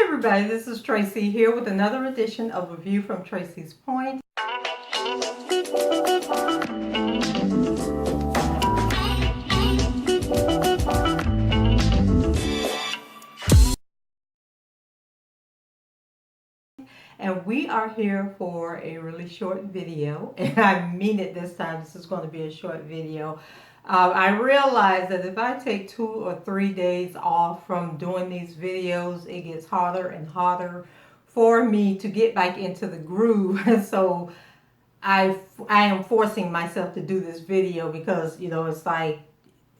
everybody, this is Tracy here with another edition of A View from Tracy's Point. And we are here for a really short video, and I mean it this time. This is going to be a short video. I realize that if I take 2 or 3 days off from doing these videos, it gets harder and harder for me to get back into the groove. So I am forcing myself to do this video because, it's like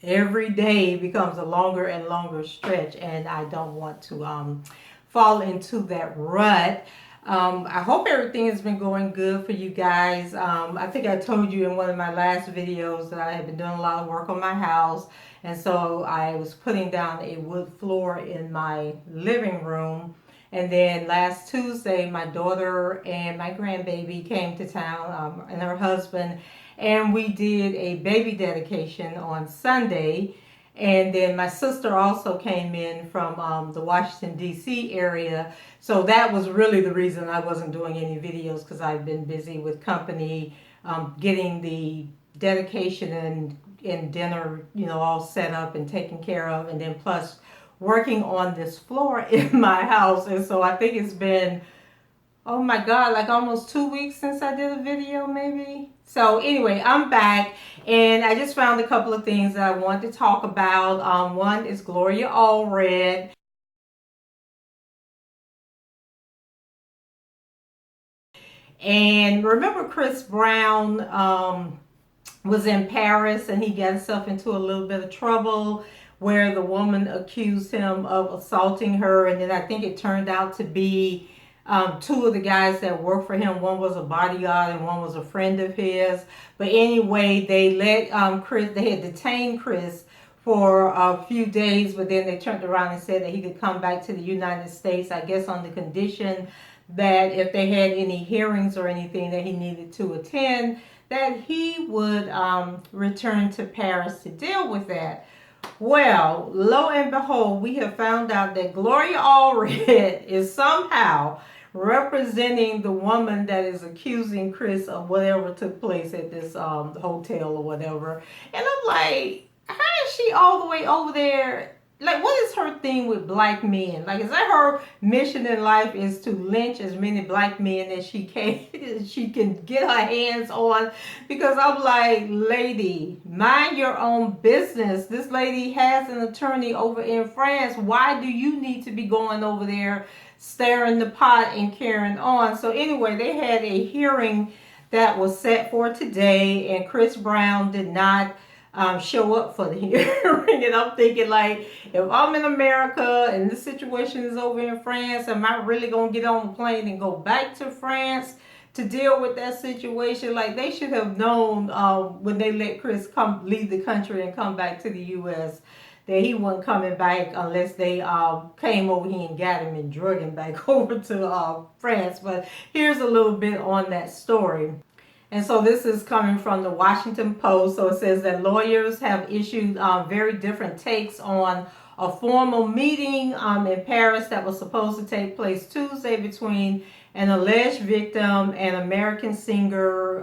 every day becomes a longer and longer stretch, and I don't want to fall into that rut. I hope everything has been going good for you guys. I think I told you in one of my last videos that I had been doing a lot of work on my house, and so I was putting down a wood floor in my living room. And then last Tuesday, my daughter and my grandbaby came to town, and her husband, and we did a baby dedication on Sunday. And then my sister also came in from the Washington, D.C. area. So that was really the reason I wasn't doing any videos, because I've been busy with company, getting the dedication and dinner, all set up and taken care of. And then plus working on this floor in my house. And so I think it's been, oh my God, like almost 2 weeks since I did a video, maybe. So anyway, I'm back, and I just found a couple of things that I want to talk about. One is Gloria Allred. And remember Chris Brown was in Paris, and he got himself into a little bit of trouble where the woman accused him of assaulting her, and then I think it turned out to be 2 of the guys that worked for him. One was a bodyguard and one was a friend of his. But anyway, they let Chris, they had detained Chris for a few days, but then they turned around and said that he could come back to the United States, I guess on the condition that if they had any hearings or anything that he needed to attend, that he would return to Paris to deal with that. Well, lo and behold, we have found out that Gloria Allred is somehow representing the woman that is accusing Chris of whatever took place at this hotel or whatever. And I'm like, how is she all the way over there? Like, what is her thing with black men? Like, is that her mission in life, is to lynch as many black men as she can get her hands on? Because I'm like, lady, mind your own business. This lady has an attorney over in France. Why do you need to be going over there, stirring the pot and carrying on? So anyway, they had a hearing that was set for today, and Chris Brown did not show up for the hearing. And I'm thinking, like, if I'm in America and this situation is over in France, am I really gonna get on the plane and go back to France to deal with that situation? Like, they should have known when they let Chris leave the country and come back to the U.S. that he wasn't coming back unless they came over here and got him and drug him back over to France. But here's a little bit on that story. And so this is coming from the Washington Post. So it says that lawyers have issued very different takes on a formal meeting in Paris that was supposed to take place Tuesday between an alleged victim and American singer,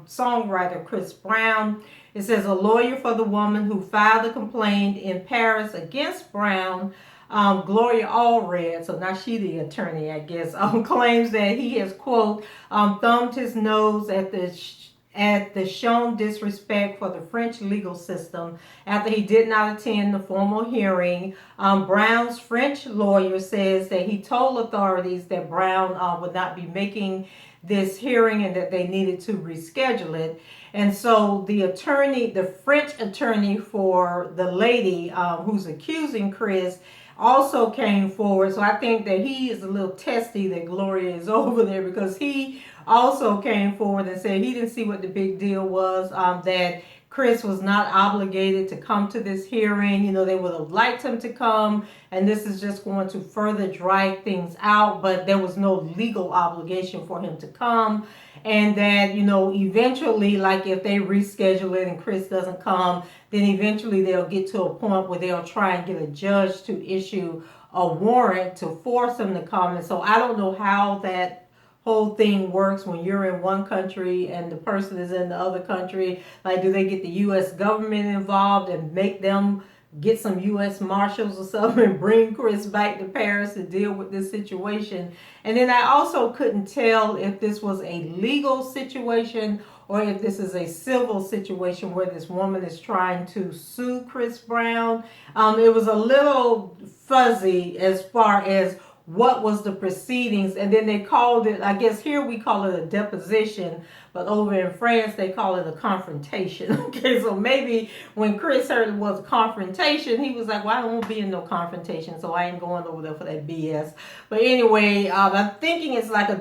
songwriter Chris Brown. It says a lawyer for the woman who filed a complaint in Paris against Brown, Gloria Allred, so now she the attorney, I guess, claims that he has, quote, thumbed his nose at the shown disrespect for the French legal system after he did not attend the formal hearing. Brown's French lawyer says that he told authorities that Brown would not be making this hearing and that they needed to reschedule it. And so the attorney, the French attorney for the lady who's accusing Chris, also came forward. So I think that he is a little testy that Gloria is over there, because he also came forward and said he didn't see what the big deal was, that Chris was not obligated to come to this hearing. They would have liked him to come, and this is just going to further drag things out, but there was no legal obligation for him to come. And that, eventually, like if they reschedule it and Chris doesn't come, then eventually they'll get to a point where they'll try and get a judge to issue a warrant to force them to come. And so I don't know how that whole thing works when you're in one country and the person is in the other country. Like, do they get the U.S. government involved and make them get some U.S. Marshals or something and bring Chris back to Paris to deal with this situation? And then I also couldn't tell if this was a legal situation or if this is a civil situation where this woman is trying to sue Chris Brown. It was a little fuzzy as far as what was the proceedings, and then they called it, I guess here we call it a deposition, but over in France they call it a confrontation. Okay, so maybe when Chris heard it was a confrontation, he was like, well, I don't want to be in no confrontation, so I ain't going over there for that BS. But anyway, I'm thinking it's like a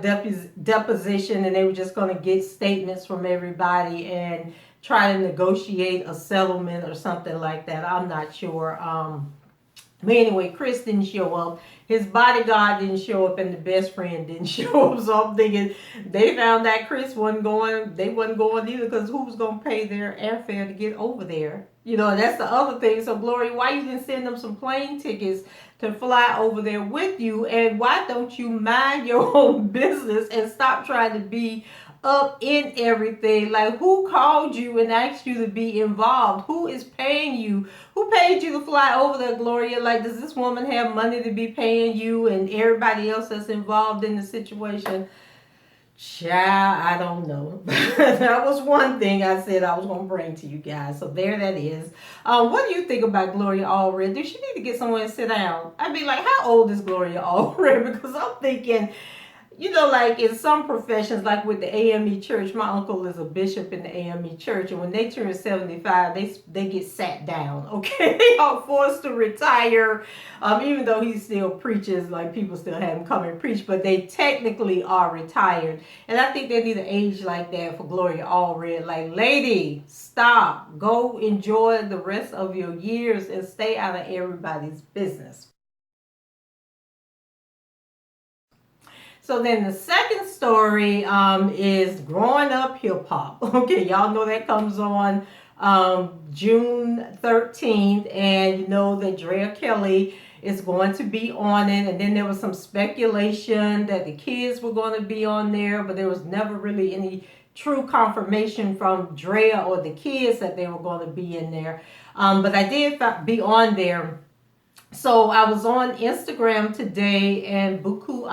deposition, and they were just going to get statements from everybody and try to negotiate a settlement or something like that. I'm not sure. But anyway, Chris didn't show up. His bodyguard didn't show up, and the best friend didn't show up. So I'm thinking they found out Chris wasn't going. They wasn't going either, because who was going to pay their airfare to get over there? You know, that's the other thing. So Gloria, why you didn't send them some plane tickets to fly over there with you? And why don't you mind your own business and stop trying to be up in everything? Like, who called you and asked you to be involved? Who is paying you? Who paid you to fly over there, Gloria? Like, does this woman have money to be paying you and everybody else that's involved in the situation? Child, I don't know. That was one thing I said I was going to bring to you guys. So there that is. What do you think about Gloria Allred? Does she need to get somewhere to sit down? I'd be like, how old is Gloria Allred? Because I'm thinking, you know, like in some professions, like with the AME church, my uncle is a bishop in the AME church, and when they turn 75, they get sat down, okay? They are forced to retire, even though he still preaches, like people still have him come and preach, but they technically are retired. And I think they need an age like that for Gloria Allred. Like, lady, stop. Go enjoy the rest of your years and stay out of everybody's business. So then the second story is Growing Up Hip Hop. Okay, y'all know that comes on June 13th, and you know that Drea Kelly is going to be on it. And then there was some speculation that the kids were going to be on there, but there was never really any true confirmation from Drea or the kids that they were going to be in there. But I did be on there. So I was on Instagram today, and Buku,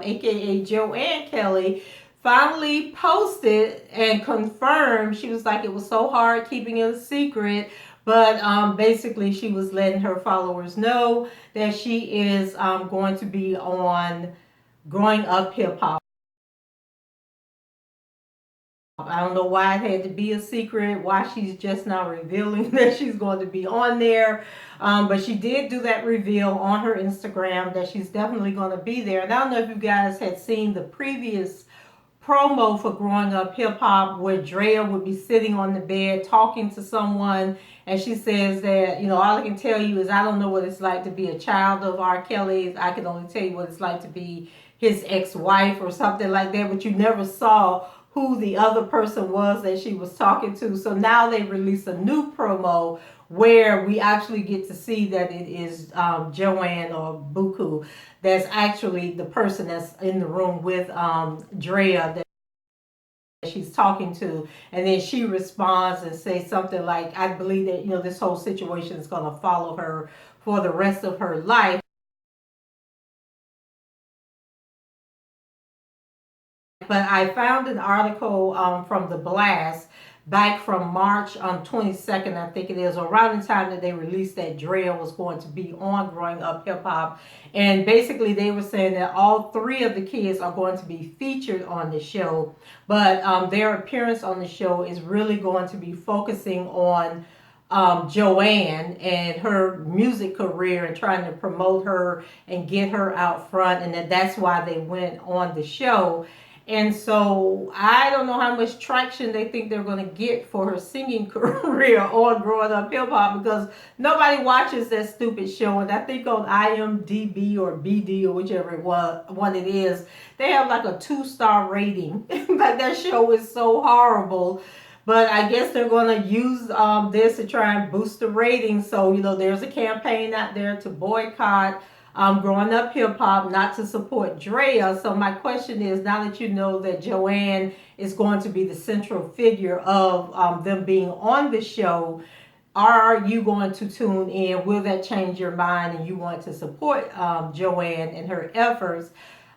aka Joann Kelly, finally posted and confirmed. She was like, it was so hard keeping it a secret, but basically she was letting her followers know that she is going to be on Growing Up Hip Hop. I don't know why it had to be a secret, why she's just now revealing that she's going to be on there. But she did do that reveal on her Instagram that she's definitely going to be there. And I don't know if you guys had seen the previous promo for Growing Up Hip Hop, where Drea would be sitting on the bed talking to someone, and she says that, all I can tell you is I don't know what it's like to be a child of R. Kelly's. I can only tell you what it's like to be his ex-wife or something like that, but you never saw who the other person was that she was talking to. So now they released a new promo where we actually get to see that it is Joann or Buku that's actually the person that's in the room with Drea that she's talking to. And then she responds and says something like, I believe that, this whole situation is going to follow her for the rest of her life. But I found an article from The Blast back from March 22nd, I think it is, around the time that they released that Drea was going to be on Growing Up Hip Hop. And basically they were saying that all three of the kids are going to be featured on the show. But their appearance on the show is really going to be focusing on Joann and her music career and trying to promote her and get her out front. And that's why they went on the show. And so I don't know how much traction they think they're going to get for her singing career on Growing Up Hip Hop, because nobody watches that stupid show. And I think on IMDb or BD or whichever one it is, they have like a 2-star rating. Like, that show is so horrible. But I guess they're going to use this to try and boost the ratings. So, there's a campaign out there to boycott growing up hip hop, not to support Drea. So my question is, now that you know that Joann is going to be the central figure of them being on the show, are you going to tune in? Will that change your mind and you want to support Joann and her efforts?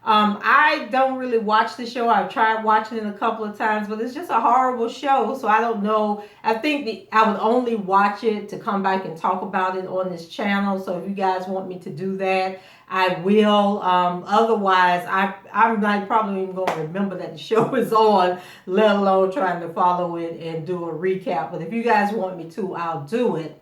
I don't really watch the show. I've tried watching it a couple of times, but it's just a horrible show. So I don't know. I think I would only watch it to come back and talk about it on this channel. So if you guys want me to do that, I will. Otherwise, I'm not probably even going to remember that the show is on, let alone trying to follow it and do a recap. But if you guys want me to, I'll do it.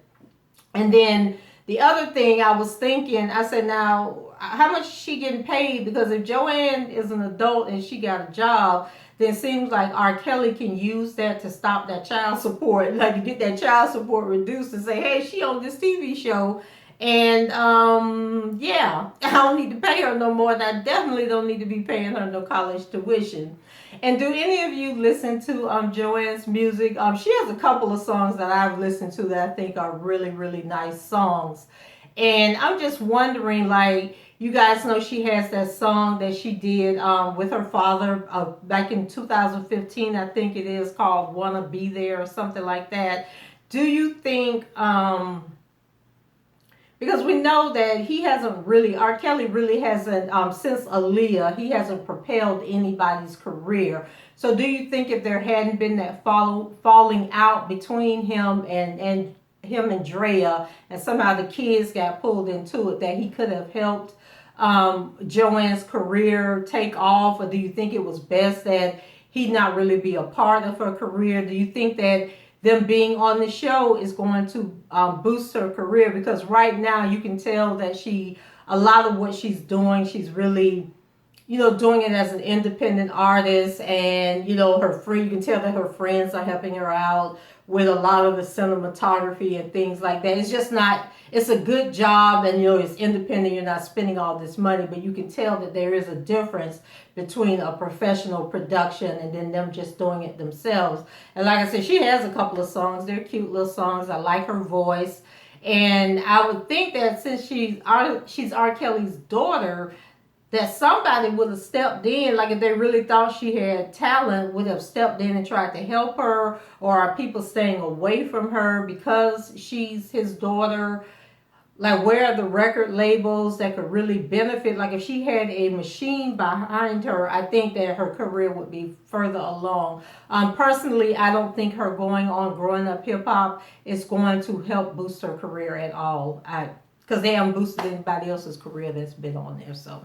And then the other thing I was thinking, I said, now, how much is she getting paid? Because if Joann is an adult and she got a job, then it seems like R. Kelly can use that to stop that child support, like to get that child support reduced and say, hey, she on this TV show. And yeah, I don't need to pay her no more. And I definitely don't need to be paying her no college tuition. And do any of you listen to Joann's music? She has a couple of songs that I've listened to that I think are really, really nice songs. And I'm just wondering, like, you guys know she has that song that she did with her father back in 2015, I think it is, called Wanna Be There or something like that. Do you think, because we know that he hasn't really, R. Kelly really hasn't, since Aaliyah, he hasn't propelled anybody's career. So do you think if there hadn't been that falling out between him and Drea, and somehow the kids got pulled into it, that he could have helped Joann's career take off? Or do you think it was best that he not really be a part of her career? Do you think that them being on the show is going to boost her career? Because right now you can tell that a lot of what she's doing, she's really, doing it as an independent artist. And, you can tell that her friends are helping her out with a lot of the cinematography and things like that. It's just not, it's a good job, and it's independent, you're not spending all this money, but you can tell that there is a difference between a professional production and then them just doing it themselves. And like I said, she has a couple of songs. They're cute little songs. I like her voice. And I would think that since she's R. Kelly's daughter, that somebody would have stepped in, like if they really thought she had talent, would have stepped in and tried to help her. Or are people staying away from her because she's his daughter? Like, where are the record labels that could really benefit? Like, if she had a machine behind her, I think that her career would be further along. Personally, I don't think her going on Growing Up Hip Hop is going to help boost her career at all. Because they haven't boosted anybody else's career that's been on there. So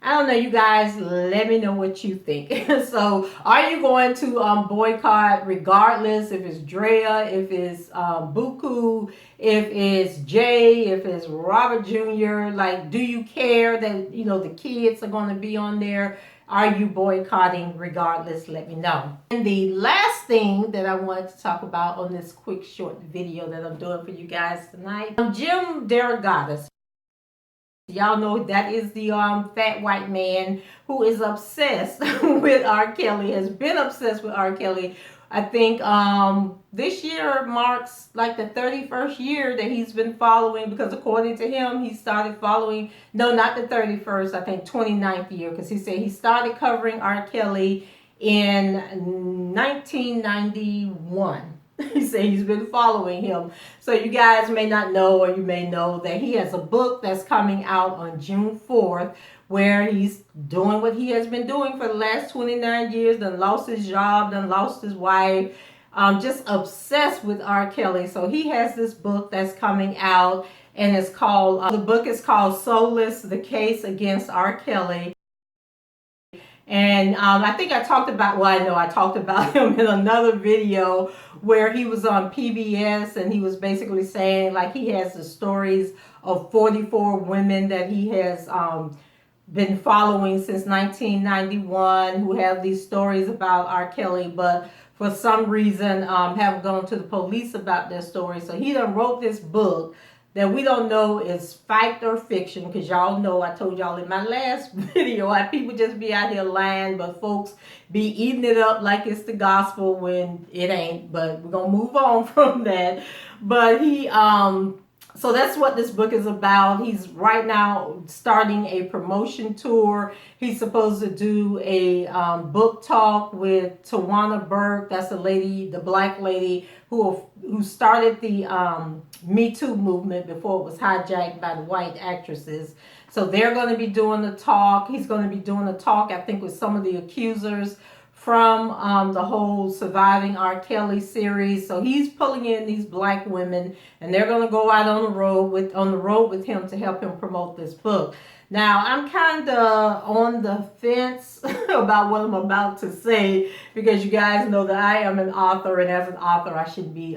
I don't know, you guys, let me know what you think. So are you going to boycott regardless if it's Drea, if it's Buku, if it's Jay, if it's Robert Jr.? Like, do you care that, the kids are going to be on there? Are you boycotting regardless? Let me know. And the last thing that I wanted to talk about on this quick short video that I'm doing for you guys tonight, Jim Derogatis. Y'all know that is the fat white man who is obsessed with R. Kelly, has been obsessed with R. Kelly. I think this year marks like the 31st year that he's been following, because according to him, he started following, no, not the 31st, I think 29th year, because he said he started covering R. Kelly in 1991. He said he's been following him. So you guys may not know, or you may know, that he has a book that's coming out on June 4th where he's doing what he has been doing for the last 29 years, done lost his job, done lost his wife, just obsessed with R. Kelly. So he has this book that's coming out, and it's called, the book is called Soulless, The Case Against R. Kelly. And I think I talked about, well, I know I talked about him in another video where he was on PBS, and he was basically saying, like, he has the stories of 44 women that he has been following since 1991 who have these stories about R. Kelly, but for some reason haven't gone to the police about their story. So he done wrote this book that we don't know is fact or fiction, because y'all know I told y'all in my last video how people just be out here lying, but folks be eating it up like it's the gospel when it ain't. But we're gonna move on from that. But so that's what this book is about. He's right now starting a promotion tour. He's supposed to do a book talk with Tawana Burke. That's the lady, the black lady who started the Me Too movement before it was hijacked by the white actresses. So they're going to be doing the talk. He's going to be doing a talk, I think, with some of the accusers from the whole Surviving R. Kelly series. So he's pulling in these black women, and they're going to go out on the road with him to help him promote this book. Now, I'm kind of on the fence about what I'm about to say, because you guys know that I am an author, and as an author, I should be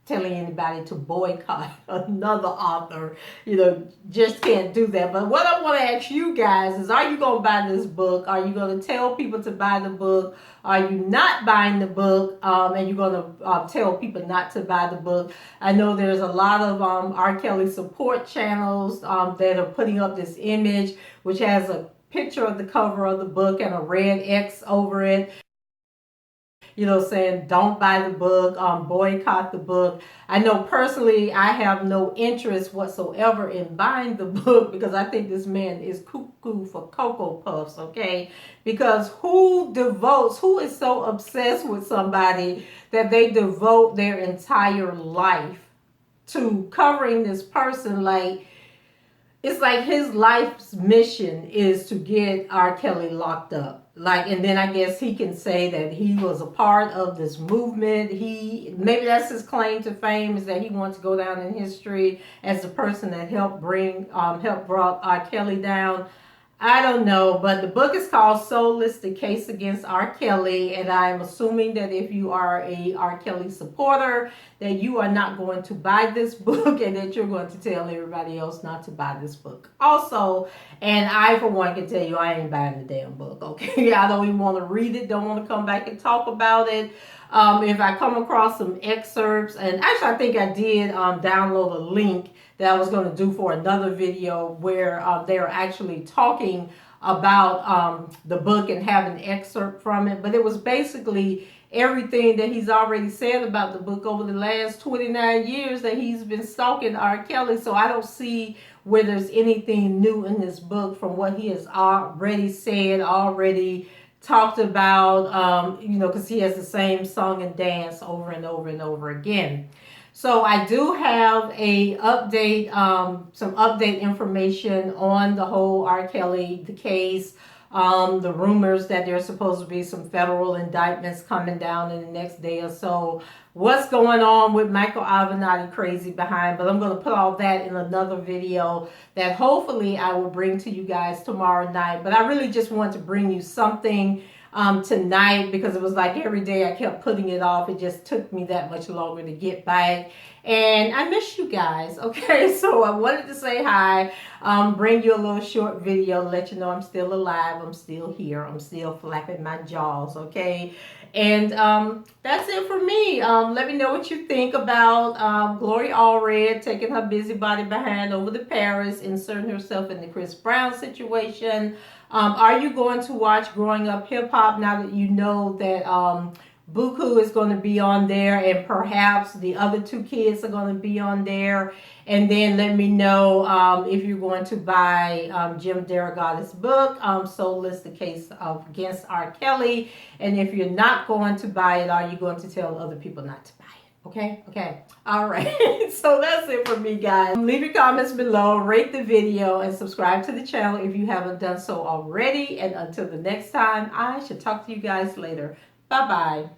telling anybody to boycott another author. You know, just can't do that. But what I want to ask you guys is, are you going to buy this book? Are you going to tell people to buy the book? Are you not buying the book, and you're going to tell people not to buy the book? I know there's a lot of R. Kelly support channels that are putting up this image, which has a picture of the cover of the book and a red X over it. You know, saying don't buy the book, boycott the book. I know personally I have no interest whatsoever in buying the book, because I think this man is cuckoo for Cocoa Puffs, okay? Because who is so obsessed with somebody that they devote their entire life to covering this person? Like, it's like his life's mission is to get R. Kelly locked up. Like, and then I guess he can say that he was a part of this movement. Maybe that's his claim to fame, is that he wants to go down in history as the person that helped brought R. Kelly down. I don't know, but the book is called Soulless: The Case Against R. Kelly, and I'm assuming that if you are a R. Kelly supporter, that you are not going to buy this book, and that you're going to tell everybody else not to buy this book also. And I, for one, can tell you I ain't buying the damn book, okay? I don't even want to read it, don't want to come back and talk about it. If I come across some excerpts, and actually I think I did download a link that I was going to do for another video where they're actually talking about the book and have an excerpt from it. But it was basically everything that he's already said about the book over the last 29 years that he's been stalking R. Kelly. So I don't see where there's anything new in this book from what he has already said, already talked about, you know, because he has the same song and dance over and over and over again. So I do have a update, some update information on the whole R. Kelly, the case, the rumors that there's supposed to be some federal indictments coming down in the next day or so. What's going on with Michael Avenatti crazy behind? But I'm going to put all that in another video that hopefully I will bring to you guys tomorrow night. But I really just want to bring you something tonight, because it was like every day I kept putting it off. It just took me that much longer to get back, and I miss you guys, okay? So I wanted to say hi, bring you a little short video, let you know I'm still alive, I'm still here, I'm still flapping my jaws, okay? And that's it for me. Let me know what you think about Gloria Allred taking her busybody behind over to Paris, inserting herself in the Chris Brown situation. Are you going to watch Growing Up Hip Hop now that you know that Buku is going to be on there, and perhaps the other two kids are going to be on there? And then let me know if you're going to buy Jim Derogatis' book, Soulless: The Case Against R. Kelly. And if you're not going to buy it, are you going to tell other people not to buy it? Okay. All right. So that's it for me, guys. Leave your comments below, rate the video, and subscribe to the channel if you haven't done so already. And until the next time, I shall talk to you guys later. Bye-bye.